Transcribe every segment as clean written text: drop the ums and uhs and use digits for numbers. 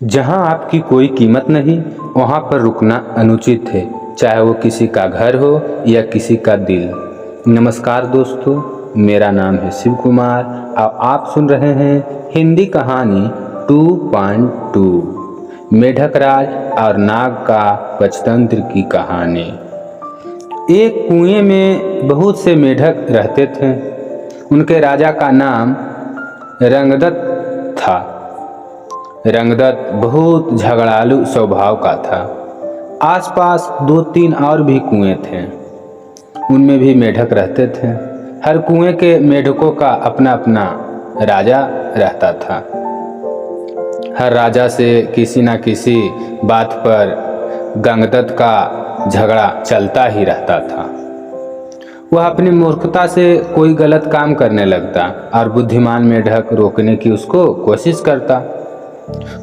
जहाँ आपकी कोई कीमत नहीं, वहाँ पर रुकना अनुचित है, चाहे वो किसी का घर हो या किसी का दिल। नमस्कार दोस्तों, मेरा नाम है शिव कुमार और आप सुन रहे हैं हिंदी कहानी 2.2 मेढक राज और नाग का पंचतंत्र की कहानी। एक कुएं में बहुत से मेढक रहते थे। उनके राजा का नाम रंगदत्त था। रंगदत्त बहुत झगड़ालू स्वभाव का था। आसपास 2-3 और भी कुएं थे, उनमें भी मेढक रहते थे। हर कुएं के मेढकों का अपना अपना राजा रहता था। हर राजा से किसी न किसी बात पर गंगदत्त का झगड़ा चलता ही रहता था। वह अपनी मूर्खता से कोई गलत काम करने लगता और बुद्धिमान मेढक रोकने की उसको कोशिश करता,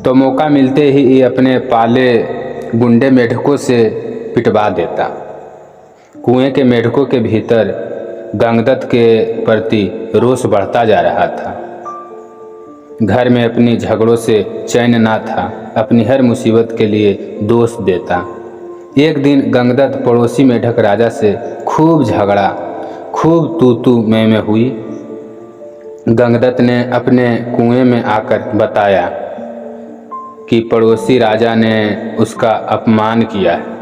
तो मौका मिलते ही ये अपने पाले गुंडे मेढकों से पिटवा देता। कुएं के मेढकों के भीतर गंगदत्त के प्रति रोष बढ़ता जा रहा था। घर में अपनी झगड़ों से चैन ना था, अपनी हर मुसीबत के लिए दोष देता। एक दिन गंगदत्त पड़ोसी मेढक राजा से खूब झगड़ा, खूब तू मैं हुई। गंगदत्त ने अपने कुएं में आकर बताया कि पड़ोसी राजा ने उसका अपमान किया है।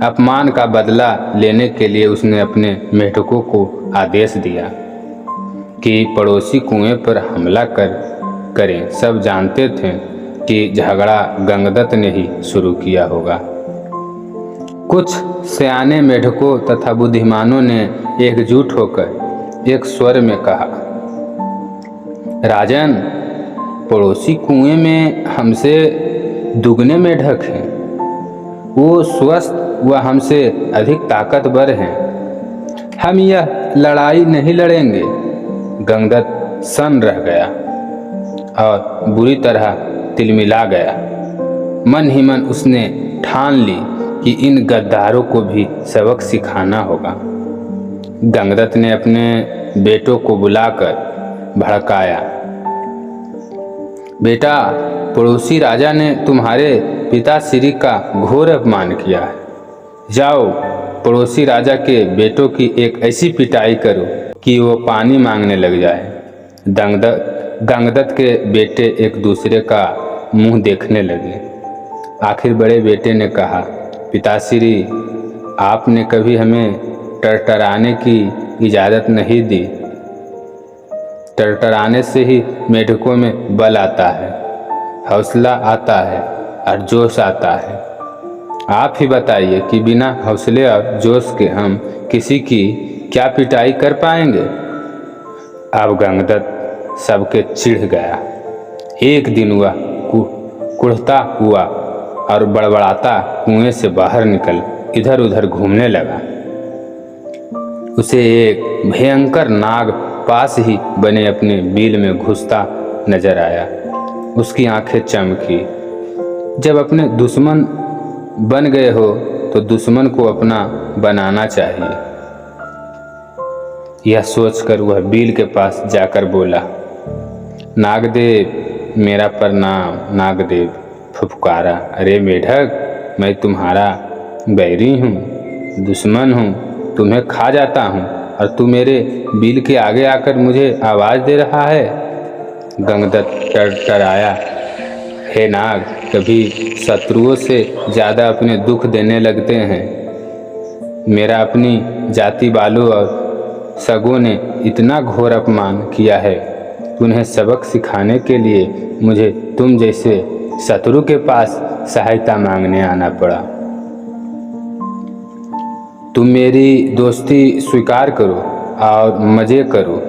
अपमान का बदला लेने के लिए उसने अपने मेढकों को आदेश दिया कि पड़ोसी कुएं पर हमला करें। सब जानते थे कि झगड़ा गंगदत्त ने ही शुरू किया होगा। कुछ सयाने मेढकों तथा बुद्धिमानों ने एकजुट होकर एक स्वर में कहा, राजन, पड़ोसी कुएं में हमसे दुगने मेढक हैं। वो स्वस्थ व हमसे अधिक ताकतवर हैं। हम यह लड़ाई नहीं लड़ेंगे। गंगदत्त सन्न रह गया और बुरी तरह तिलमिला गया। मन ही मन उसने ठान ली कि इन गद्दारों को भी सबक सिखाना होगा। गंगदत्त ने अपने बेटों को बुलाकर भड़काया, बेटा, पड़ोसी राजा ने तुम्हारे पिताश्री का घोर अपमान किया है। जाओ, पड़ोसी राजा के बेटों की एक ऐसी पिटाई करो कि वो पानी मांगने लग जाए। गंगदत्त के बेटे एक दूसरे का मुंह देखने लगे। आखिर बड़े बेटे ने कहा, पिताश्री, आपने कभी हमें टरटराने की इजाज़त नहीं दी। टरटराने से ही मेढकों में बल आता है, हौसला आता है और जोश आता है। आप ही बताइए कि बिना हौसले और जोश के हम किसी की क्या पिटाई कर पाएंगे। अब गंगदत्त सबके चिढ़ गया। एक दिन वह कुढ़ता हुआ और बड़बड़ाता कुएं से बाहर निकल इधर उधर घूमने लगा। उसे एक भयंकर नाग पास ही बने अपने बिल में घुसता नजर आया। उसकी आंखें चमकी। जब अपने दुश्मन बन गए हो तो दुश्मन को अपना बनाना चाहिए। यह सोचकर वह बिल के पास जाकर बोला, नागदेव, मेरा प्रणाम। नागदेव फुफकारा, अरे मेढक, मैं तुम्हारा बैरी हूँ, दुश्मन हूँ, तुम्हें खा जाता हूँ और तू मेरे बिल के आगे आकर मुझे आवाज़ दे रहा है। गंगदत्त टरटराया, हे नाग, कभी शत्रुओं से ज़्यादा अपने दुख देने लगते हैं। मेरा अपनी जाति वालों और सगों ने इतना घोर अपमान किया है, उन्हें सबक सिखाने के लिए मुझे तुम जैसे शत्रु के पास सहायता मांगने आना पड़ा। तुम मेरी दोस्ती स्वीकार करो और मज़े करो।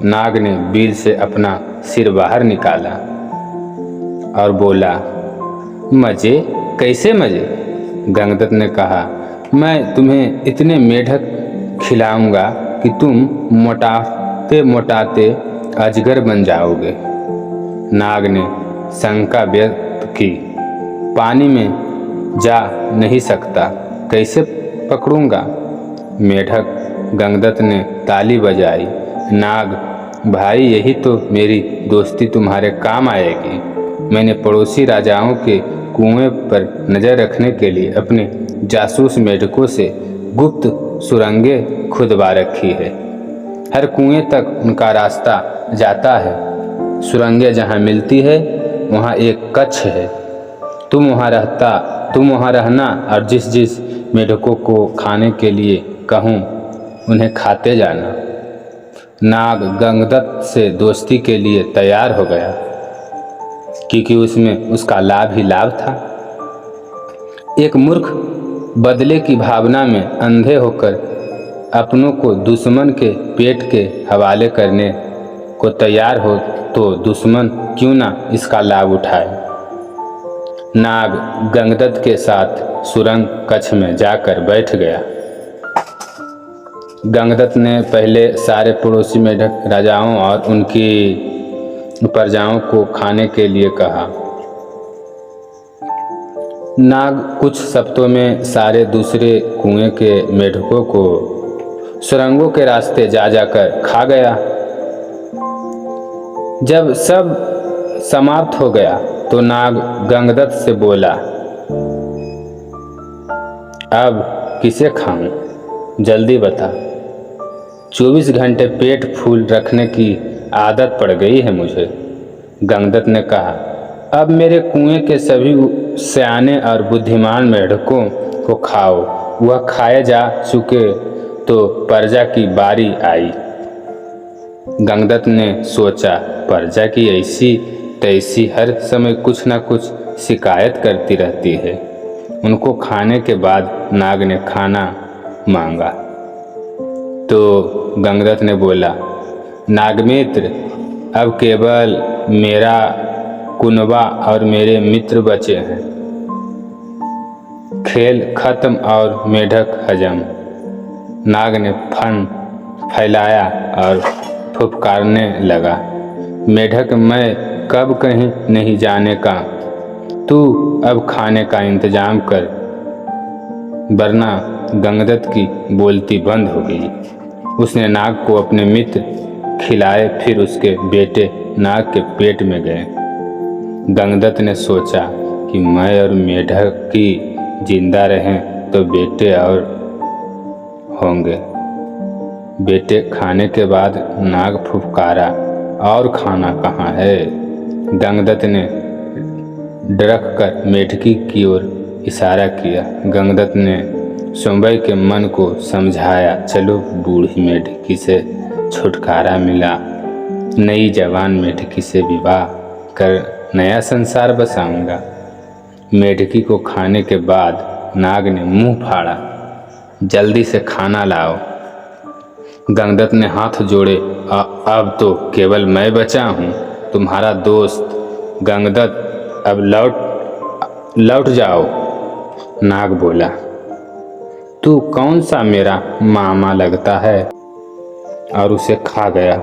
नाग ने बिल से अपना सिर बाहर निकाला और बोला, मज़े? कैसे मज़े? गंगदत्त ने कहा, मैं तुम्हें इतने मेढक खिलाऊंगा कि तुम मोटाते मोटाते अजगर बन जाओगे। नाग ने शंका व्यक्त की, पानी में जा नहीं सकता, कैसे पकड़ूंगा? मेढक गंगदत्त ने ताली बजाई, नाग भाई, यही तो मेरी दोस्ती तुम्हारे काम आएगी। मैंने पड़ोसी राजाओं के कुएं पर नज़र रखने के लिए अपने जासूस मेढकों से गुप्त सुरंगें खुदवा रखी है। हर कुएं तक उनका रास्ता जाता है। सुरंगें जहाँ मिलती है वहाँ एक कक्ष है। तुम वहाँ रहना और जिस जिस मेढकों को खाने के लिए कहूँ उन्हें खाते जाना। नाग गंगदत्त से दोस्ती के लिए तैयार हो गया, क्योंकि उसमें उसका लाभ ही लाभ था। एक मूर्ख बदले की भावना में अंधे होकर अपनों को दुश्मन के पेट के हवाले करने को तैयार हो तो दुश्मन क्यों ना इसका लाभ उठाए। नाग गंगदत्त के साथ सुरंग कक्ष में जाकर बैठ गया। गंगदत्त ने पहले सारे पड़ोसी मेढक राजाओं और उनकी प्रजाओं को खाने के लिए कहा। नाग कुछ शब्दों में सारे दूसरे कुएं के मेढकों को सुरंगों के रास्ते जा जाकर खा गया। जब सब समाप्त हो गया तो नाग गंगदत्त से बोला, अब किसे खाऊं? जल्दी बता। 24 घंटे पेट फूल रखने की आदत पड़ गई है मुझे। गंगदत्त ने कहा, अब मेरे कुएं के सभी सयाने और बुद्धिमान मेढकों को खाओ। वह खाए जा चुके तो प्रजा की बारी आई। गंगदत्त ने सोचा, प्रजा की ऐसी तैसी हर समय कुछ न कुछ शिकायत करती रहती है। उनको खाने के बाद नाग ने खाना मांगा तो गंगदत्त ने बोला, नागमित्र, अब केवल मेरा कुनबा और मेरे मित्र बचे हैं। खेल खत्म और मेढक हजम। नाग ने फन फैलाया और फुफकारने लगा, मेढक मैं कब कहीं नहीं जाने का, तू अब खाने का इंतजाम कर, वरना गंगदत्त की बोलती बंद हो गई। उसने नाग को अपने मित्र खिलाए, फिर उसके बेटे नाग के पेट में गए। गंगदत्त ने सोचा कि मैं और मेढक की जिंदा रहें तो बेटे और होंगे। बेटे खाने के बाद नाग फुफकारा, और खाना कहाँ है? गंगदत्त ने डरक कर मेढकी की ओर इशारा किया। गंगदत्त ने सोंबई के मन को समझाया, चलो बूढ़ी मेढकी से छुटकारा मिला, नई जवान मेढकी से विवाह कर नया संसार बसाऊंगा। मेढकी को खाने के बाद नाग ने मुंह फाड़ा, जल्दी से खाना लाओ। गंगदत्त ने हाथ जोड़े, अब तो केवल मैं बचा हूँ, तुम्हारा दोस्त गंगदत्त, अब लौट जाओ। नाग बोला, तू कौन सा मेरा मामा लगता है? और उसे खा गया।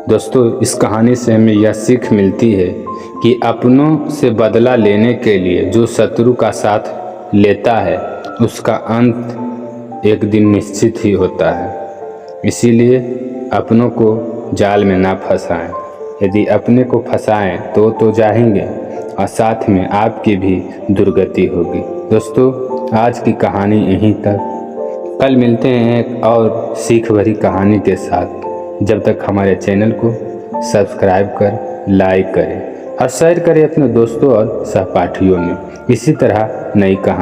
दोस्तों, इस कहानी से हमें यह सीख मिलती है कि अपनों से बदला लेने के लिए जो शत्रु का साथ लेता है उसका अंत एक दिन निश्चित ही होता है। इसीलिए अपनों को जाल में ना फंसाएं। यदि अपने को फंसाएं तो जाएंगे और साथ में आपकी भी दुर्गति होगी। दोस्तों, आज की कहानी यहीं तक। कल मिलते हैं एक और सीख भरी कहानी के साथ। जब तक हमारे चैनल को सब्सक्राइब कर लाइक करें और शेयर करें अपने दोस्तों और सहपाठियों में इसी तरह नई कहानी।